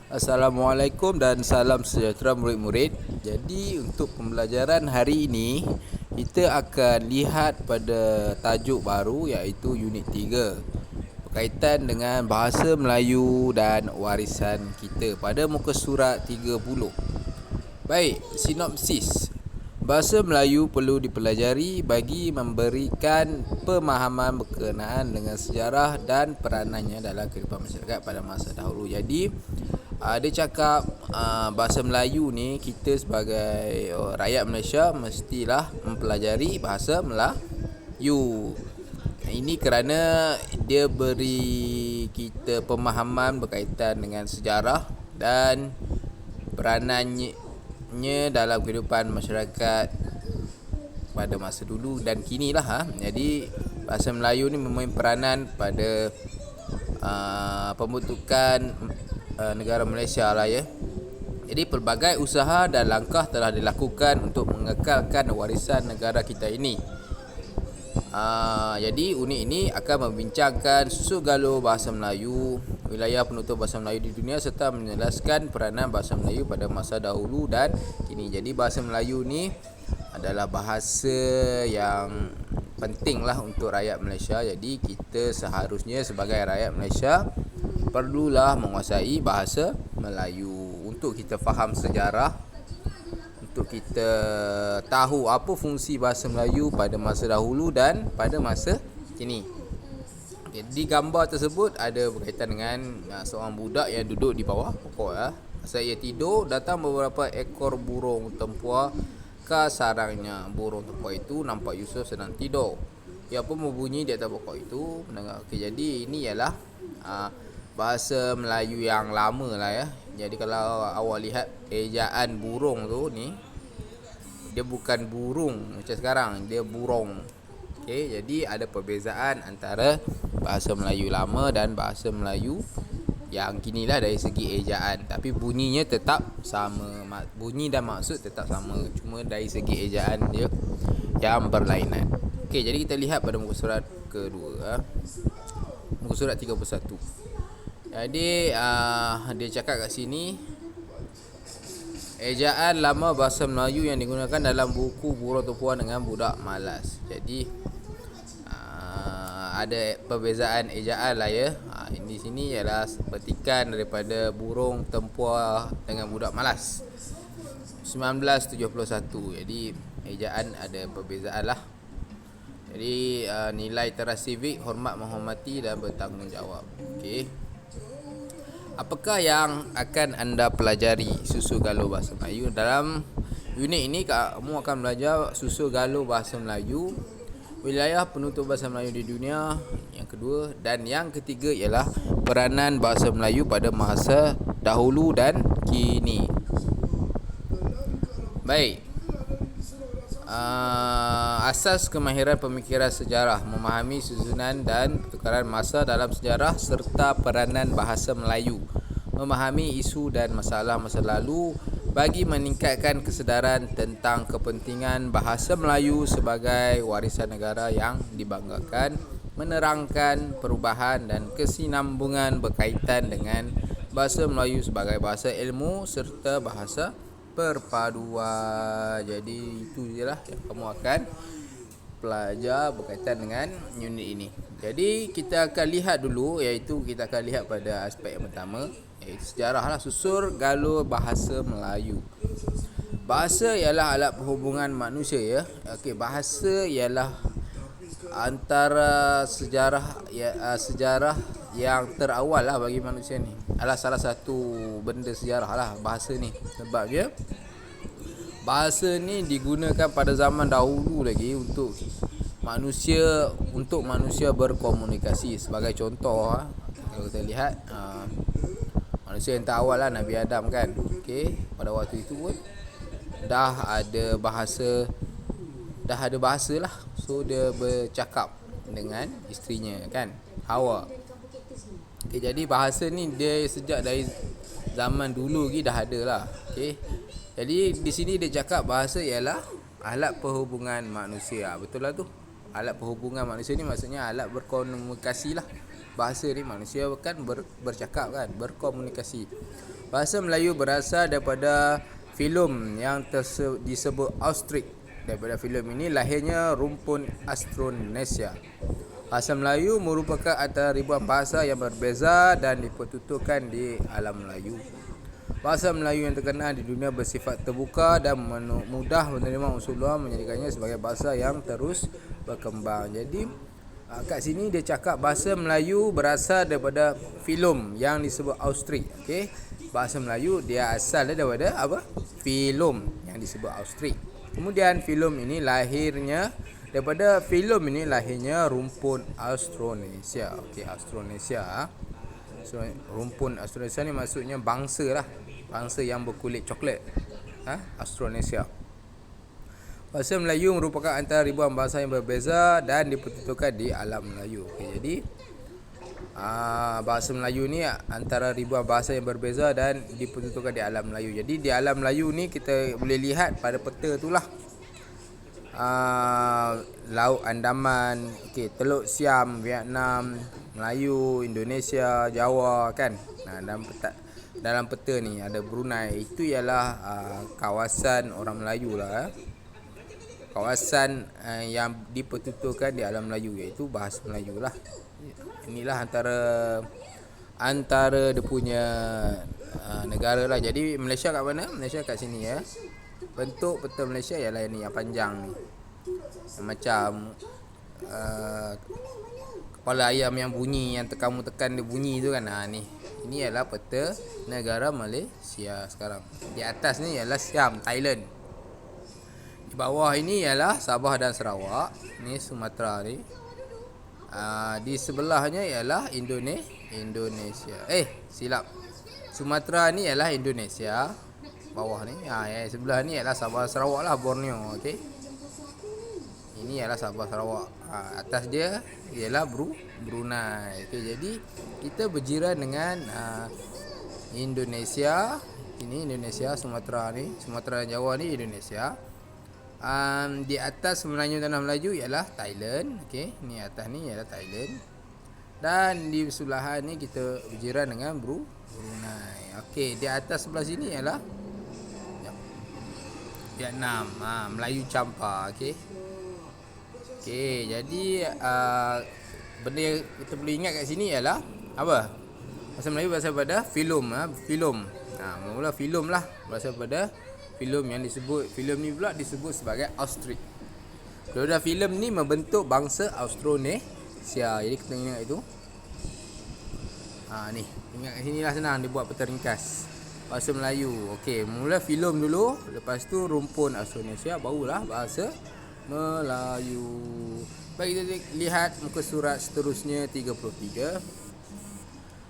Assalamualaikum dan salam sejahtera murid-murid. Jadi untuk pembelajaran hari ini kita akan lihat pada tajuk baru iaitu unit 3 berkaitan dengan bahasa Melayu dan warisan kita pada muka surat 30. Baik, sinopsis. Bahasa Melayu perlu dipelajari bagi memberikan pemahaman berkenaan dengan sejarah dan peranannya dalam kehidupan masyarakat pada masa dahulu. Jadi dia cakap bahasa Melayu ni kita sebagai rakyat Malaysia mestilah mempelajari bahasa Melayu. Ini kerana dia beri kita pemahaman berkaitan dengan sejarah dan peranannya dalam kehidupan masyarakat pada masa dulu dan kini lah. Jadi bahasa Melayu ni memain peranan pada pembentukan negara Malaysia lah ya. Jadi pelbagai usaha dan langkah telah dilakukan untuk mengekalkan warisan negara kita ini. Jadi unit ini akan membincangkan susu galur bahasa Melayu, wilayah penutur bahasa Melayu di dunia serta menjelaskan peranan bahasa Melayu pada masa dahulu dan kini. Jadi bahasa Melayu ni adalah bahasa yang penting lah untuk rakyat Malaysia. Jadi kita seharusnya sebagai rakyat Malaysia perlulah menguasai bahasa Melayu untuk kita faham sejarah, untuk kita tahu apa fungsi bahasa Melayu pada masa dahulu dan pada masa kini. Jadi gambar tersebut ada berkaitan dengan seorang budak yang duduk di bawah pokok ya. Saya tidur, datang beberapa ekor burung tempua ke sarangnya. Burung tempua itu nampak Yusuf sedang tidur. Ia pun berbunyi di atas pokok itu mendengar. Jadi ini ialah bahasa Melayu yang lama lah ya. Jadi kalau awak lihat ejaan burung tu ni, dia bukan burung macam sekarang, dia burung. Okey, jadi ada perbezaan antara bahasa Melayu lama dan bahasa Melayu yang kini lah dari segi ejaan. Tapi bunyinya tetap sama, bunyi dan maksud tetap sama, cuma dari segi ejaan dia yang berlainan. Okey, jadi kita lihat pada muka surat kedua, muka surat 31. Jadi dia cakap kat sini, ejaan lama bahasa Melayu yang digunakan dalam buku Burung Tempua dengan Budak Malas. Jadi ada perbezaan ejaan lah ya. Di sini ialah petikan daripada Burung Tempua dengan Budak Malas 1971. Jadi ejaan ada perbezaan lah. Jadi nilai teras sivik, hormat menghormati dan bertanggungjawab. Okey. Apakah yang akan anda pelajari susu galur bahasa Melayu? Dalam unit ini kamu akan belajar susu galur bahasa Melayu, wilayah penutur bahasa Melayu di dunia yang kedua, dan yang ketiga ialah peranan bahasa Melayu pada masa dahulu dan kini. Baik. Asas kemahiran pemikiran sejarah, memahami susunan dan pertukaran masa dalam sejarah serta peranan bahasa Melayu, memahami isu dan masalah masa lalu bagi meningkatkan kesedaran tentang kepentingan bahasa Melayu sebagai warisan negara yang dibanggakan, menerangkan perubahan dan kesinambungan berkaitan dengan bahasa Melayu sebagai bahasa ilmu serta bahasa perpaduan. Jadi itu je lah yang kamu akan pelajar berkaitan dengan unit ini. Jadi kita akan lihat dulu, iaitu kita akan lihat pada aspek yang pertama, iaitu sejarah lah, susur galur bahasa Melayu. Bahasa ialah alat perhubungan manusia ya. Okey, bahasa ialah antara sejarah yang terawal lah bagi manusia ni. Adalah salah satu benda sejarah lah bahasa ni. Sebabnya bahasa ni digunakan pada zaman dahulu lagi untuk manusia berkomunikasi. Sebagai contoh kalau kita lihat manusia yang terawal lah Nabi Adam kan. Okey, pada waktu itu pun dah ada bahasa lah. So dia bercakap dengan isterinya kan, Hawa. Okay, jadi bahasa ni dia sejak dari zaman dulu lagi dah ada lah. Okay. Jadi di sini dia cakap bahasa ialah alat perhubungan manusia. Betul lah tu. Alat perhubungan manusia ni maksudnya alat berkomunikasi lah. Bahasa ni manusia kan bercakap kan, berkomunikasi. Bahasa Melayu berasal daripada filem yang disebut Austric. Daripada filem ini lahirnya rumpun Austronesia. Bahasa Melayu merupakan antara ribuan bahasa yang berbeza dan dipertuturkan di alam Melayu. Bahasa Melayu yang terkenal di dunia bersifat terbuka dan mudah menerima unsur luar, menjadikannya sebagai bahasa yang terus berkembang. Jadi kat sini dia cakap bahasa Melayu berasal daripada filem yang disebut Austric. Okey. Bahasa Melayu dia asal daripada apa? Filem yang disebut Austric. Kemudian filem ini lahirnya rumpun Austronesia. Okey, Austronesia. So, rumpun Austronesia ni maksudnya bangsa lah. Bangsa yang berkulit coklat. Austronesia. Bahasa Melayu merupakan antara ribuan bahasa yang berbeza dan dipertuturkan di alam Melayu. Okey, jadi bahasa Melayu ni antara ribuan bahasa yang berbeza dan dipertuturkan di alam Melayu. Jadi di alam Melayu ni kita boleh lihat pada peta tu lah. Laut Andaman, Teluk Siam, Vietnam, Melayu, Indonesia, Jawa kan. Dalam peta ni ada Brunei. Itu ialah kawasan orang Melayu lah. Kawasan yang dipertuturkan di alam Melayu, iaitu bahasa Melayu lah. Inilah antara dia punya negara lah. Jadi Malaysia kat mana? Malaysia kat sini ya. Bentuk peta Malaysia ialah ni yang panjang ni. Macam kepala ayam yang bunyi, yang kamu tekan dia bunyi tu kan. Ni. Ini ialah peta negara Malaysia sekarang. Di atas ni ialah Siam, Thailand. Di bawah ini ialah Sabah dan Sarawak. Ni Sumatera ni. Di sebelahnya ialah Indonesia. Silap. Sumatera ni ialah Indonesia. Bawah ni. Sebelah ni ialah Sabah Sarawak lah, Borneo. Okey. Ini ialah Sabah Sarawak. Atas dia ialah Brunei. Okey, jadi kita berjiran dengan Indonesia. Ini Indonesia, Sumatera ni, Sumatera dan Jawa ni Indonesia. Di atas Melayu tanah Melayu ialah Thailand. Okey, ni atas ni ialah Thailand. Dan di sebelahan ni kita berjiran dengan Brunei. Okey, di atas sebelah sini ialah Vietnam. Melayu campur. Okey. Okey, jadi benda yang kita perlu ingat kat sini ialah apa? Bahasa Melayu berasal daripada filem. Mula filem lah, berasal daripada filem yang filem ni pula disebut sebagai Austric. Kemudian filem ni membentuk bangsa Austronesia. Jadi kita ingat itu. Ni, ingat kat sini lah, senang dia buat peta ringkas. Bahasa Melayu. Okey, mula filem dulu, lepas tu rumpun Austronesia, barulah bahasa Melayu. Baik, kita lihat muka surat seterusnya 33.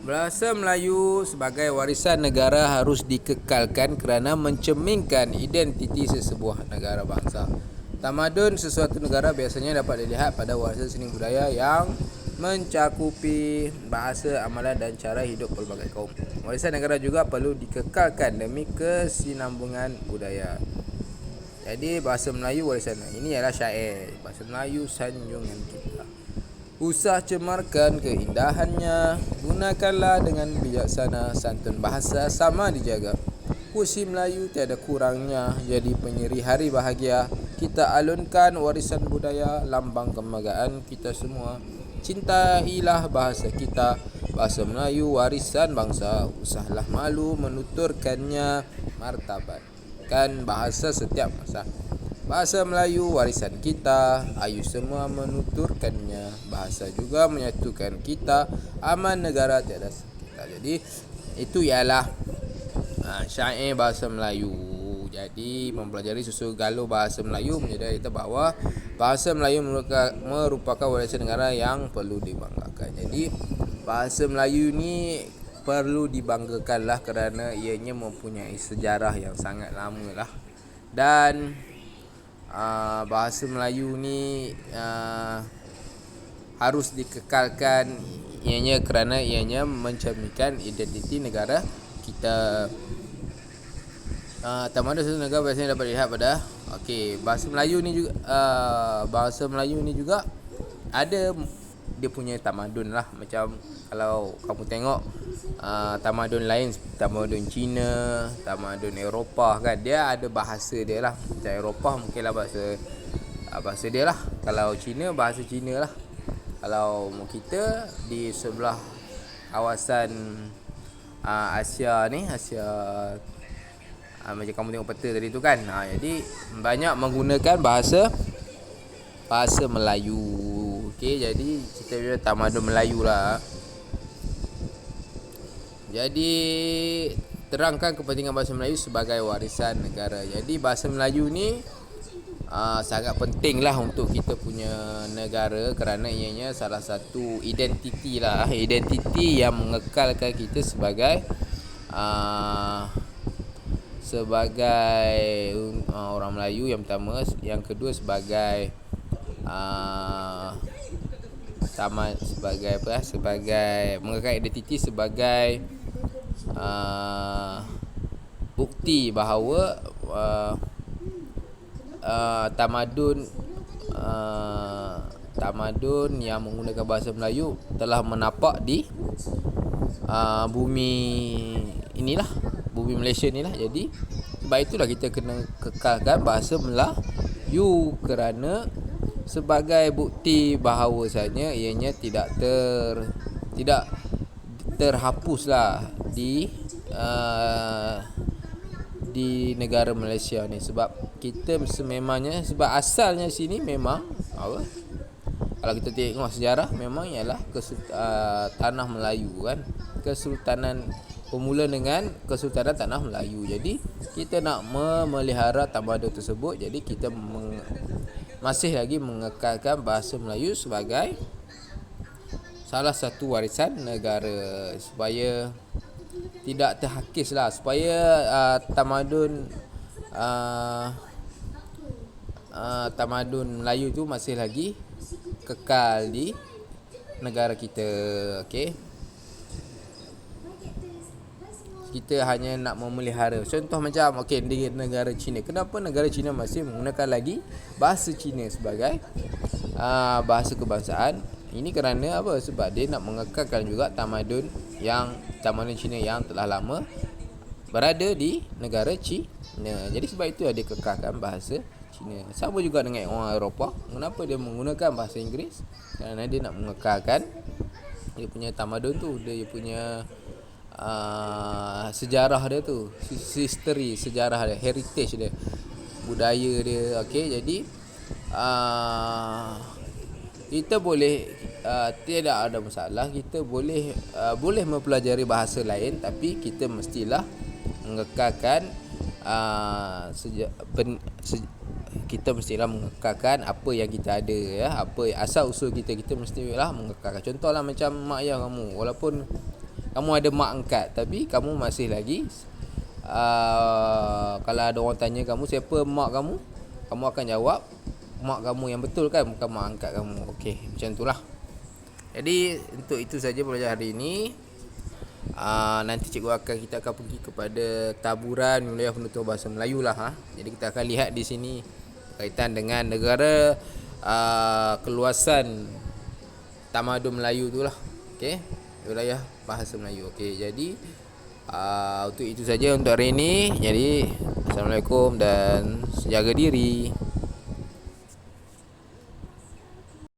Bahasa Melayu sebagai warisan negara harus dikekalkan kerana mencerminkan identiti sesebuah negara bangsa. Tamadun sesuatu negara biasanya dapat dilihat pada warisan seni budaya yang mencakupi bahasa, amalan dan cara hidup pelbagai kaum. Warisan negara juga perlu dikekalkan demi kesinambungan budaya. Jadi bahasa Melayu warisan. Ini ialah syair. Bahasa Melayu sanjungan kita. Usah cemarkan keindahannya, gunakanlah dengan bijaksana, santun bahasa sama dijaga. Puisi Melayu tiada kurangnya, jadi penyeri hari bahagia. Kita alunkan warisan budaya, lambang kebanggaan kita semua. Cintailah bahasa kita, bahasa Melayu warisan bangsa. Usahlah malu menuturkannya, martabatkan bahasa setiap masa. Bahasa Melayu warisan kita, ayu semua menuturkannya. Bahasa juga menyatukan kita, aman negara tiada kita. Jadi itu ialah syair bahasa Melayu. Jadi mempelajari susu galur bahasa Melayu menyedari kita bahawa bahasa Melayu merupakan warisan negara yang perlu dibanggakan. Jadi bahasa Melayu ni perlu dibanggakanlah kerana ianya mempunyai sejarah yang sangat lama lah. Dan bahasa Melayu ni harus dikekalkan ianya kerana ianya mencerminkan identiti negara kita. Tamadun satu negara biasanya dapat dilihat pada bahasa Melayu ni juga ada dia punya tamadun lah. Macam kalau kamu tengok tamadun lain, tamadun Cina, tamadun Eropah kan, dia ada bahasa dia lah. Macam Eropah mungkinlah bahasa dia lah. Kalau Cina, bahasa Cina lah. Kalau kita di sebelah kawasan Asia ni, macam kamu tengok peta tadi tu kan, jadi banyak menggunakan bahasa Melayu. Okey, jadi kita punya tamadun Melayu lah. Jadi terangkan kepentingan bahasa Melayu sebagai warisan negara. Jadi bahasa Melayu ni sangat penting lah untuk kita punya negara, kerana ianya salah satu identiti lah, identiti yang mengekalkan kita sebagai orang Melayu yang pertama, yang kedua sebagai sebagai mengekalkan identiti sebagai bukti bahawa tamadun yang menggunakan bahasa Melayu telah menapak di bumi inilah, bumi Malaysia inilah. Jadi sebab itulah kita kena kekalkan bahasa Melayu, kerana sebagai bukti bahawasanya ianya tidak terhapuslah di negara Malaysia ni. Sebab kita sememangnya, sebab asalnya sini memang apa, kalau kita tengok sejarah, memang ialah tanah Melayu kan, kesultanan bermula dengan Kesultanan Tanah Melayu. Jadi kita nak memelihara tamadun tersebut, jadi kita masih lagi mengekalkan bahasa Melayu sebagai salah satu warisan negara, supaya tidak terhakis lah, supaya tamadun Melayu tu masih lagi kekal di negara kita. Okey, kita hanya nak memelihara. Contoh macam di negara China, kenapa negara China masih menggunakan lagi bahasa Cina sebagai bahasa kebangsaan? Ini kerana apa? Sebab dia nak mengekalkan juga tamadun Cina yang telah lama berada di negara China. Jadi sebab itu dia kekalkan bahasa Cina. Sama juga dengan orang Eropah. Kenapa dia menggunakan bahasa Inggeris? Kerana dia nak mengekalkan dia punya tamadun tu, dia punya sejarah dia tu, history, sejarah dia, heritage dia, budaya dia. Okey, jadi kita boleh tidak ada masalah, kita boleh mempelajari bahasa lain, tapi kita mestilah mengekalkan kita mestilah mengekalkan apa yang kita ada, ya, apa asal usul kita mestilah mengekalkan. Contohlah macam mak ayah kamu, walaupun kamu ada mak angkat, tapi kamu masih lagi kalau ada orang tanya kamu siapa mak kamu, kamu akan jawab mak kamu yang betul kan, bukan mak angkat kamu. Okey, macam itulah. Jadi untuk itu saja pelajaran hari ini. Nanti kita akan pergi kepada taburan wilayah penutur bahasa Melayu lah. Jadi kita akan lihat di sini berkaitan dengan negara keluasan tamadun Melayu tu lah. Okey, wilayah bahasa Melayu. Okey, jadi untuk itu saja untuk hari ini. Jadi assalamualaikum dan jaga diri.